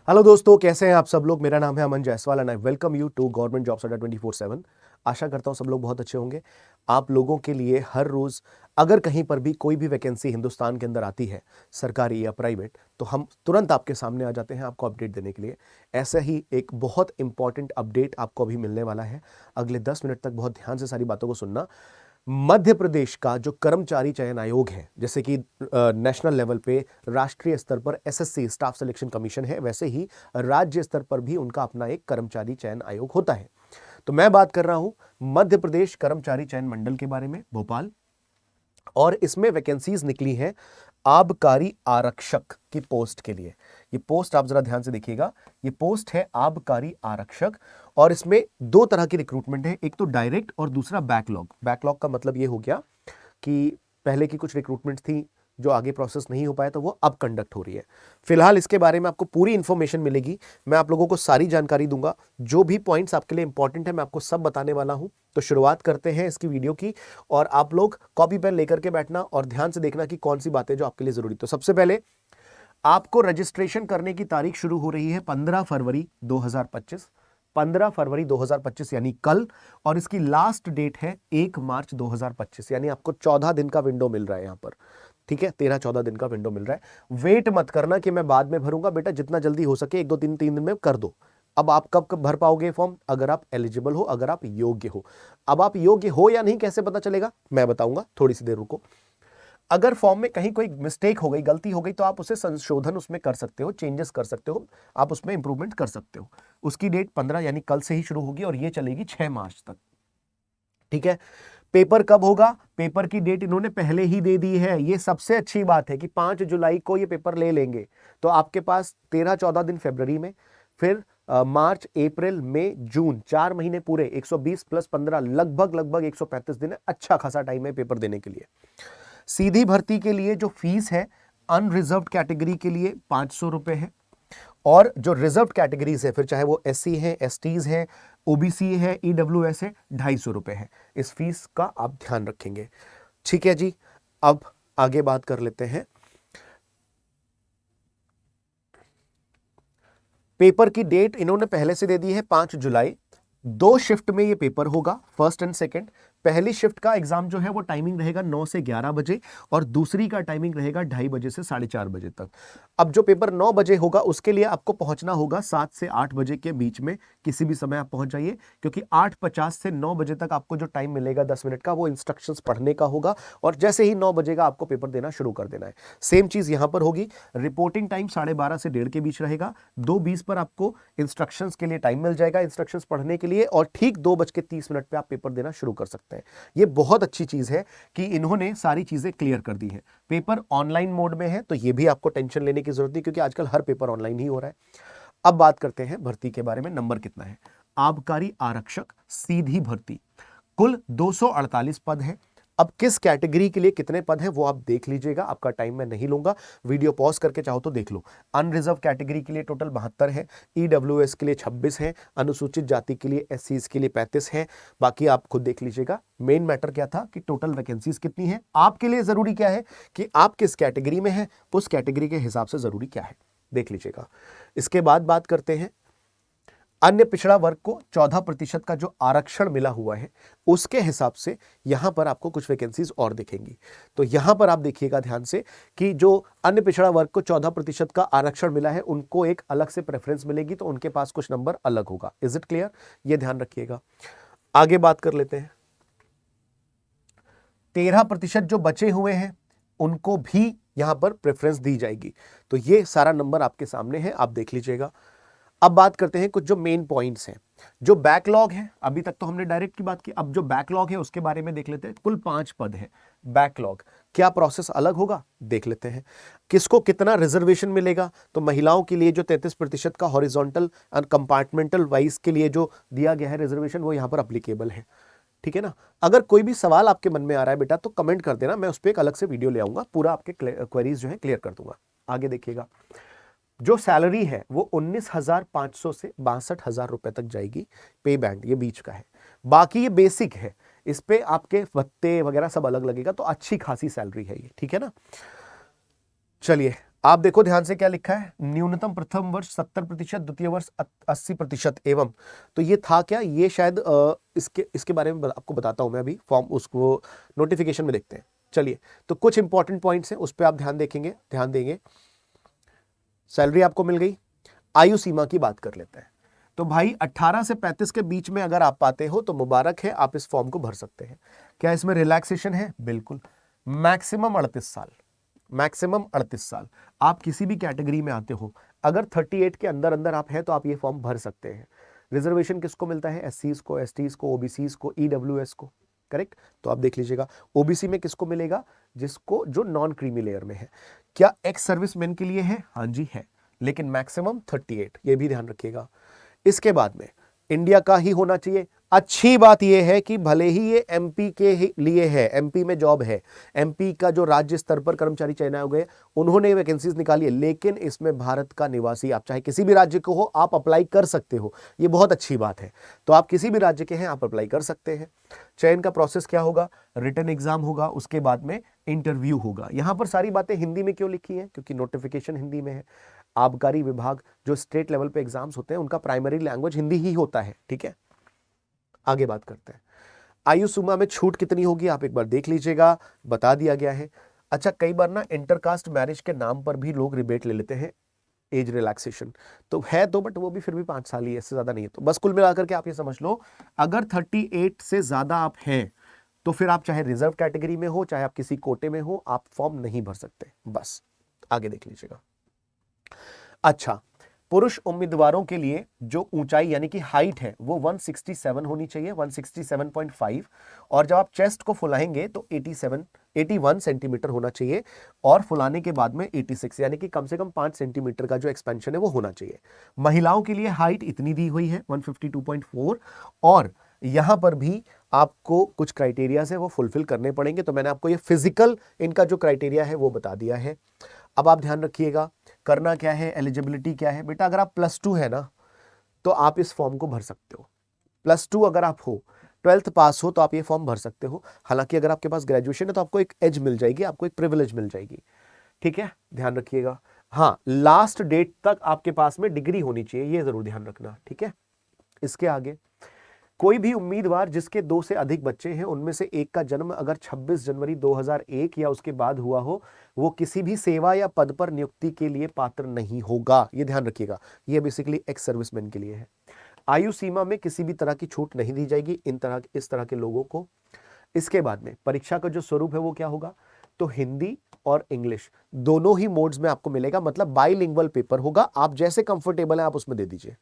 Hello दोस्तों, कैसे हैं आप सब लोग। मेरा नाम है Aman Jaiswal and I welcome you to government jobs Adda 24/7। आशा करता हूं सब लोग बहुत अच्छे होंगे। आप लोगों के लिए हर रोज अगर कहीं पर भी कोई भी वैकेंसी हिंदुस्तान के अंदर आती है, सरकारी या प्राइवेट, तो हम तुरंत आपके सामने आ जाते हैं आपको अपडेट देने के लिए। ऐसा ही एक बहुत इंपॉर्टेंट अपडेट आपको अभी मिलने वाला है। अगले 10 मिनट तक बहुत ध्यान से सारी बातों को सुनना। मध्य प्रदेश का जो कर्मचारी चयन आयोग है, जैसे कि नेशनल लेवल पे राष्ट्रीय स्तर पर एसएससी स्टाफ सिलेक्शन कमीशन है, वैसे ही राज्य स्तर पर भी उनका अपना एक कर्मचारी चयन आयोग होता है। तो मैं बात कर रहा हूं मध्य प्रदेश कर्मचारी चयन मंडल के बारे में, भोपाल। और इसमें वैकेंसीज निकली हैं आबकारी आरक्षक की पोस्ट के लिए। ये पोस्ट आप जरा ध्यान से देखिएगा। ये पोस्ट है आबकारी आरक्षक और इसमें दो तरह की रिक्रूटमेंट है, एक तो डायरेक्ट और दूसरा बैकलॉग। बैकलॉग का मतलब ये हो गया कि पहले की कुछ रिक्रूटमेंट थी जो आगे प्रोसेस नहीं हो पाया, तो वो अब कंडक्ट हो रही है। फिलहाल इसके बारे में आपको पूरी इंफॉर्मेशन मिलेगी। मैं आप लोगों को सारी जानकारी दूंगा। जो भी पॉइंट्स आपके लिए इंपॉर्टेंट है मैं आपको सब बताने वाला हूं। तो शुरुआत करते हैं इसकी वीडियो की, और आप लोग कॉपी पेन लेकर के बैठना और ध्यान से देखना कि कौन सी बातें जो आपके लिए जरूरी। तो सबसे पहले आपको रजिस्ट्रेशन करने की तारीख शुरू हो रही है 15 फरवरी 2025। 15 फरवरी 2025 यानी कल। और इसकी लास्ट डेट है 1 मार्च 2025, यानी आपको 14 दिन का विंडो मिल रहा है यहां पर। ठीक है, 13-14 दिन का विंडो मिल रहा है। वेट मत करना कि मैं बाद में भरूंगा, बेटा जितना जल्दी हो सके 1-2-3 दिन में कर दो। अब आप कब कब भर पाओगे फॉर्म? अगर आप एलिजिबल हो, अगर आप योग्य हो। अब आप योग्य हो या नहीं कैसे पता चलेगा, मैं बताऊंगा, थोड़ी सी देर रुको। अगर फॉर्म में कहीं कोई मिस्टेक हो गई, गलती हो गई, तो आप उसे संशोधन उसमें कर सकते हो, चेंजेस कर सकते हो, आप उसमें इंप्रूवमेंट कर सकते हो। उसकी डेट 15 यानी कल से ही शुरू होगी और ये चलेगी 6 मार्च तक। ठीक है। पेपर कब होगा? पेपर की डेट इन्होंने पहले ही दे दी है। ये सबसे अच्छी बात है कि 5 जुलाई को ये पेपर ले लेंगे। तो आपके पास 13-14 दिन फरवरी में, फिर मार्च, अप्रैल, मई, जून, 4 महीने पूरे, 120 + 15 लगभग 135 दिन है। अच्छा खासा टाइम है पेपर देने के लिए। सीधी भर्ती के लिए जो फीस है, अनरिजर्व्ड कैटेगरी के लिए 500 रुपए है, और जो रिजर्व कैटेगरीज है, फिर चाहे वो एससी है, एसटीज है, ओबीसी है, ईडब्ल्यूएस है, 250 रुपए है। इस फीस का आप ध्यान रखेंगे। ठीक है जी। अब आगे बात कर लेते हैं। पेपर की डेट इन्होंने पहले से दे दी है 5 जुलाई। 2 शिफ्ट में ये पेपर होगा, फर्स्ट एंड सेकंड। पहली शिफ्ट का एग्जाम जो है वो टाइमिंग रहेगा 9 से 11 बजे, और दूसरी का टाइमिंग रहेगा 2:30 बजे से 4:30 बजे तक। अब जो पेपर 9 बजे होगा उसके लिए आपको पहुंचना होगा 7 से 8 बजे के बीच में, किसी भी समय आप पहुंच जाइए, क्योंकि 8:50 से 9 बजे तक आपको जो टाइम मिलेगा 10 मिनट का, वो इंस्ट्रक्शंस पढ़ने का होगा, और जैसे ही 9 बजे का आपको पेपर देना शुरू कर देना है। सेम चीज यहां पर होगी। रिपोर्टिंग टाइम 12:30 से 1:30 के बीच रहेगा। 2:20 पर आपको इंस्ट्रक्शंस के लिए टाइम मिल जाएगा, इंस्ट्रक्शंस पढ़ने के लिए, और ठीक 2:30 पे आप पेपर देना शुरू कर सकते हैं। ये बहुत अच्छी चीज है कि इन्होंने सारी चीजें क्लियर कर दी है। पेपर ऑनलाइन मोड में है, तो ये भी आपको टेंशन लेने की जरूरत नहीं, क्योंकि आजकल हर पेपर ऑनलाइन ही हो रहा है। अब बात करते हैं भर्ती के बारे में। नंबर कितना है? आबकारी आरक्षक सीधी भर्ती, कुल 248 पद है। अब किस कैटेगरी के लिए कितने पद हैं वो आप देख लीजिएगा, आपका टाइम मैं नहीं लूंगा, वीडियो पॉज करके चाहो तो देख लो। अनरिजर्व कैटेगरी के लिए टोटल 72 है, ईडब्ल्यूएस के लिए 26 है, अनुसूचित जाति के लिए, एससीज के लिए 35 है। बाकी आप खुद देख लीजिएगा। मेन मैटर क्या था कि टोटल वैकेंसीज कितनी है। आपके लिए जरूरी क्या है कि आप किस कैटेगरी में है, उस कैटेगरी के हिसाब से जरूरी क्या है, देख लीजिएगा। इसके बाद बात करते हैं अन्य पिछड़ा वर्ग को 14% का जो आरक्षण मिला हुआ है, उसके हिसाब से यहां पर आपको कुछ वैकेंसीज और दिखेंगी। तो यहां पर आप देखिएगा ध्यान से कि जो अन्य पिछड़ा वर्ग को 14% का आरक्षण मिला है, उनको एक अलग से प्रेफरेंस मिलेगी, तो उनके पास कुछ नंबर अलग होगा। Is it clear? ये ध्यान रखिएगा। आगे बात कर लेते हैं। 13% जो बचे हुए हैं उनको भी यहां पर प्रेफरेंस दी जाएगी। तो ये सारा नंबर आपके सामने है, आप देख लीजिएगा। अब बात करते हैं कुछ जो मेन पॉइंट्स हैं। जो बैकलॉग है, अभी तक तो हमने डायरेक्ट की बात की, अब जो बैकलॉग है उसके बारे में देख लेते हैं। कुल 5 पद है बैकलॉग। क्या प्रोसेस अलग होगा, देख लेते हैं। किसको कितना रिजर्वेशन मिलेगा? तो महिलाओं के लिए जो 33% का हॉरिजॉन्टल और कंपार्टमेंटल वाइज के लिए जो दिया गया है रिजर्वेशन, वो यहां पर अप्लीकेबल है। ठीक है ना। अगर कोई भी सवाल आपके मन में आ रहा है बेटा, तो कमेंट कर देना, मैं उस पर एक अलग से वीडियो ले आऊंगा, पूरा आपके क्वेरीज जो है क्लियर कर दूंगा। आगे देखिएगा। जो सैलरी है वो 19,500 से 62,000 रुपए तक जाएगी। पे बैंड ये बीच का है, बाकी ये बेसिक है। इस पे आपके भत्ते वगैरह सब अलग लगेगा, तो अच्छी खासी सैलरी है ये। ठीक है ना। चलिए आप देखो ध्यान से क्या लिखा है, न्यूनतम प्रथम वर्ष 70%, द्वितीय वर्ष 80% एवं, तो ये था क्या, ये शायद इसके बारे में आपको बताता हूं मैं अभी, फॉर्म उसको नोटिफिकेशन में देखते हैं। चलिए, तो कुछ इंपॉर्टेंट पॉइंट्स हैं, उस पर आप ध्यान देंगे। सैलरी आपको मिल गई। आयु सीमा की बात कर लेते हैं। तो भाई 18 से 35 के बीच में अगर आप पाते हो तो मुबारक है, आप इस फॉर्म को भर सकते हैं। क्या इसमें रिलैक्सेशन है? बिल्कुल। मैक्सिमम 38 साल, मैक्सिमम 38 साल। आप किसी भी कैटेगरी में आते हो, अगर 38 के अंदर अंदर आप हैं तो आप ये फॉर्म भर सकते हैं। रिजर्वेशन किसको मिलता है? एससीज को, एसटीज को, ओबीसीज को, ईडब्ल्यूएस को, करेक्ट। तो आप देख लीजिएगा ओबीसी में किसको मिलेगा? जिसको, जो नॉन क्रीमी लेयर में है। क्या एक्स सर्विसमैन के लिए है? हाँ जी है, लेकिन मैक्सिमम 38, ये भी ध्यान रखिएगा। इसके बाद में इंडिया का ही होना चाहिए। अच्छी बात यह है कि भले ही ये एमपी के ही लिए है, एमपी में जॉब है, एमपी का जो राज्य स्तर पर कर्मचारी चयन आयोग है उन्होंने वैकेंसीज निकाली है, लेकिन इसमें भारत का निवासी, आप चाहे किसी भी राज्य को हो, आप अप्लाई कर सकते हो। ये बहुत अच्छी बात है। तो आप किसी भी राज्य के हैं, आप अप्लाई कर सकते हैं। चयन का प्रोसेस क्या होगा? रिटन एग्जाम होगा, उसके बाद में इंटरव्यू होगा। यहां पर सारी बातें हिंदी में क्यों लिखी है? क्योंकि नोटिफिकेशन हिंदी में है। आबकारी विभाग जो स्टेट लेवल पे एग्जाम्स होते हैं उनका प्राइमरी लैंग्वेज हिंदी ही होता है, ठीक है। आगे बात करते हैं। आयु सीमा में छूट कितनी होगी आप एक बार देख लीजिएगा, बता दिया गया है। अच्छा, कई बार ना इंटरकास्ट मैरिज के नाम पर भी लोग रिबेट ले लेते हैं, एज रिलैक्सेशन तो है तो, बट वो भी फिर भी 5 साल ही है, इससे ज्यादा नहीं है। तो बस कुल मिलाकर के आप ये समझ लो, अगर 38 से ज्यादा आप हैं तो फिर आप चाहे रिजर्व कैटेगरी में हो, चाहे आप किसी कोटे में हो, आप फॉर्म नहीं भर सकते। बस आगे देख लीजिएगा। अच्छा, पुरुष उम्मीदवारों के लिए जो ऊंचाई यानी कि हाइट है वो 167 होनी चाहिए, 167.5, और जब आप चेस्ट को फुलाएंगे तो 81 सेंटीमीटर होना चाहिए, और फुलाने के बाद में 86 यानी कि कम से कम 5 सेंटीमीटर का जो एक्सपेंशन है वो होना चाहिए। महिलाओं के लिए हाइट इतनी दी हुई है 152.4, और यहां पर भी आपको कुछ क्राइटेरिया है वो फुलफिल करने पड़ेंगे। तो मैंने आपको ये फिजिकल इनका जो क्राइटेरिया है वो बता दिया है। अब आप ध्यान रखिएगा, करना क्या है, एलिजिबिलिटी क्या है। बेटा अगर आप +2 है ना तो आप इस फॉर्म को भर सकते हो। +2 अगर आप हो, 12th पास हो, तो आप ये फॉर्म भर सकते हो। हालांकि अगर आपके पास ग्रेजुएशन है तो आपको एक एज मिल जाएगी, आपको एक प्रिविलेज मिल जाएगी, ठीक है, ध्यान रखिएगा। हाँ, लास्ट डेट तक आपके पास में डिग्री होनी चाहिए, ये जरूर ध्यान रखना, ठीक है। इसके आगे, कोई भी उम्मीदवार जिसके 2 से अधिक बच्चे हैं, उनमें से एक का जन्म अगर 26 जनवरी 2001 या उसके बाद हुआ हो, वो किसी भी सेवा या पद पर नियुक्ति के लिए पात्र नहीं होगा, ये ध्यान रखिएगा। ये बेसिकली एक्स सर्विसमैन के लिए है। आयु सीमा में किसी भी तरह की छूट नहीं दी जाएगी इस तरह के लोगों को। इसके बाद में परीक्षा का जो स्वरूप है वो क्या होगा? तो हिंदी और इंग्लिश दोनों ही मोड्स में आपको मिलेगा, मतलब बाइलिंगुअल पेपर होगा। आप जैसे कंफर्टेबल है आप उसमें दे दीजिए,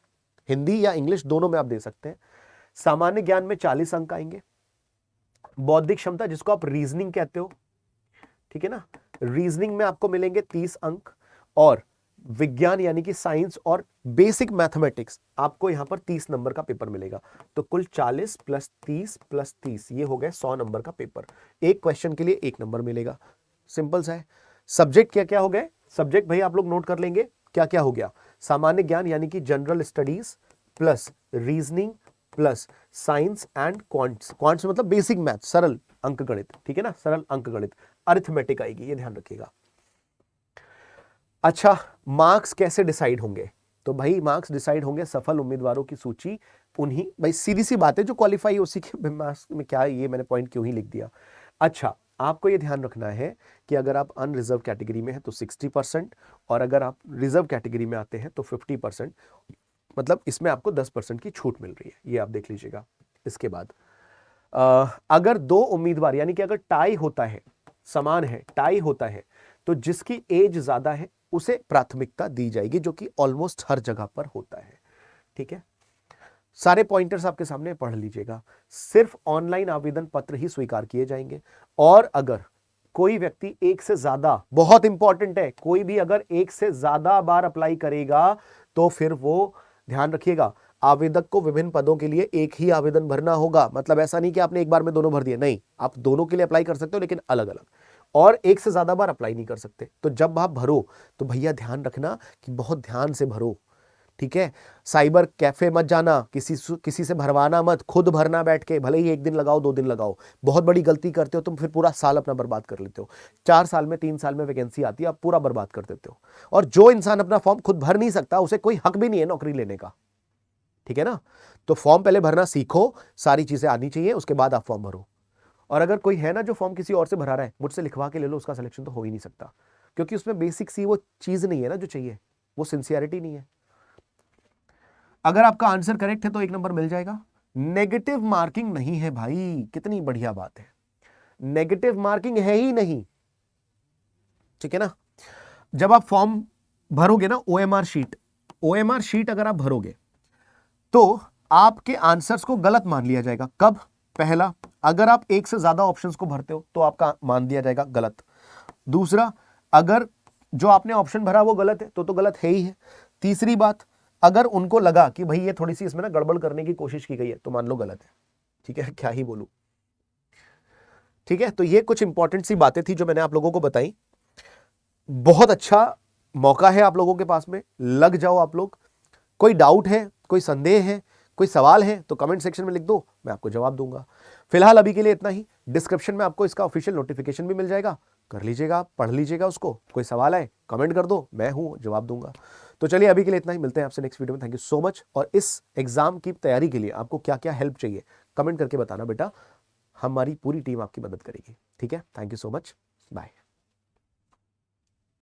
हिंदी या इंग्लिश दोनों में आप दे सकते हैं। सामान्य ज्ञान में 40 अंक आएंगे। बौद्धिक क्षमता जिसको आप रीजनिंग कहते हो, ठीक है ना, रीजनिंग में आपको मिलेंगे 30 अंक, और विज्ञान यानी कि साइंस और बेसिक मैथमेटिक्स आपको यहां पर 30 नंबर का पेपर मिलेगा। तो कुल 40 + 30 + 30 ये हो गए 100 नंबर का पेपर। एक क्वेश्चन के लिए 1 नंबर मिलेगा, सिंपल सा है। सब्जेक्ट क्या क्या हो गए? सब्जेक्ट भाई आप लोग नोट कर लेंगे क्या क्या हो गया। सामान्य ज्ञान यानी कि general studies plus reasoning plus science and quants मतलब बेसिक मैथ, सरल अंक गणित, ठीक है ना, सरल अंक गणित, अरिथमेटिक आएगी, ये ध्यान रखिएगा। अच्छा, मार्क्स कैसे डिसाइड होंगे? तो भाई मार्क्स डिसाइड होंगे सफल उम्मीदवारों की सूची, उन्हीं, भाई सीधी सी बात है, जो क्वालिफाई उसी के मार्क्स में, क्या ये मैंने पॉइंट क्यों ही लिख दिया। अच्छा, आपको ये ध्यान रखना है कि अगर आप अनरिजर्व कैटेगरी में हैं तो 60%, और अगर आप रिजर्व कैटेगरी में आते हैं तो 50%, मतलब इसमें आपको 10% की छूट मिल रही है, ये आप देख लीजिएगा। इसके बाद अगर 2 उम्मीदवार यानी कि अगर टाई होता है, समान है, टाई होता है, तो जिसकी एज ज्यादा है उसे प्राथमिकता दी जाएगी, जो कि ऑलमोस्ट हर जगह पर होता है, ठीक है। सारे पॉइंटर्स आपके सामने पढ़ लीजिएगा। सिर्फ ऑनलाइन आवेदन पत्र ही स्वीकार किए जाएंगे, और अगर कोई व्यक्ति एक से ज्यादा, बहुत इंपॉर्टेंट है, कोई भी अगर एक से ज्यादा बार अप्लाई करेगा तो फिर वो, ध्यान रखिएगा, आवेदक को विभिन्न पदों के लिए एक ही आवेदन भरना होगा। मतलब ऐसा नहीं कि आपने एक बार में दोनों भर दिए, नहीं, आप दोनों के लिए अप्लाई कर सकते हो लेकिन अलग अलग, और एक से ज्यादा बार अप्लाई नहीं कर सकते। तो जब आप भरो तो भैया ध्यान रखना कि बहुत ध्यान से भरो, ठीक है। साइबर कैफे मत जाना, किसी से भरवाना मत, खुद भरना बैठ के, भले ही 1 दिन लगाओ 2 दिन लगाओ। बहुत बड़ी गलती करते हो तुम, फिर पूरा साल अपना बर्बाद कर लेते हो। 4 साल में 3 साल में वैकेंसी आती है, आप पूरा बर्बाद कर देते हो। और जो इंसान अपना फॉर्म खुद भर नहीं सकता, उसे कोई हक भी नहीं है नौकरी लेने का, ठीक है ना। तो फॉर्म पहले भरना सीखो, सारी चीजें आनी चाहिए, उसके बाद आप फॉर्म भरो। और अगर कोई है ना जो फॉर्म किसी और से भरा रहा है, मुझसे लिखवा के ले लो, उसका सिलेक्शन तो हो ही नहीं सकता, क्योंकि उसमें बेसिक सी वो चीज नहीं है ना जो चाहिए, वो सिंसियरिटी नहीं है। अगर आपका आंसर करेक्ट है तो 1 नंबर मिल जाएगा। नेगेटिव मार्किंग नहीं है भाई, कितनी बढ़िया बात है, नेगेटिव मार्किंग है ही नहीं, ठीक है ना। जब आप फॉर्म भरोगे ना, ओएमआर शीट अगर आप भरोगे तो आपके आंसर्स को गलत मान लिया जाएगा। कब? पहला, अगर आप 1 से ज्यादा ऑप्शंस को भरते हो तो आपका मान दिया जाएगा गलत। दूसरा, अगर जो आपने ऑप्शन भरा वो गलत है तो गलत है ही है। तीसरी बात, अगर उनको लगा कि भाई ये थोड़ी सी इसमें ना गड़बड़ करने की कोशिश की गई है तो मान लो गलत है, ठीक है, क्या ही बोलूं, ठीक है। तो ये कुछ इंपॉर्टेंट सी बातें थी जो मैंने आप लोगों को बताई। बहुत अच्छा मौका है आप लोगों के पास में, लग जाओ आप लोग। कोई डाउट है, कोई संदेह है, कोई सवाल है तो कमेंट सेक्शन में लिख दो, मैं आपको जवाब दूंगा। फिलहाल अभी के लिए इतना ही। डिस्क्रिप्शन में आपको इसका ऑफिशियल नोटिफिकेशन भी मिल जाएगा, कर लीजिएगा, पढ़ लीजिएगा उसको। कोई सवाल आए कमेंट कर दो, मैं हूं, जवाब दूंगा। तो चलिए अभी के लिए इतना ही, मिलते हैं आपसे नेक्स्ट वीडियो में। Thank you so much. और इस एग्जाम की तैयारी के लिए आपको क्या क्या हेल्प चाहिए कमेंट करके बताना बेटा, हमारी पूरी टीम आपकी मदद करेगी, ठीक है। Thank you so much, bye.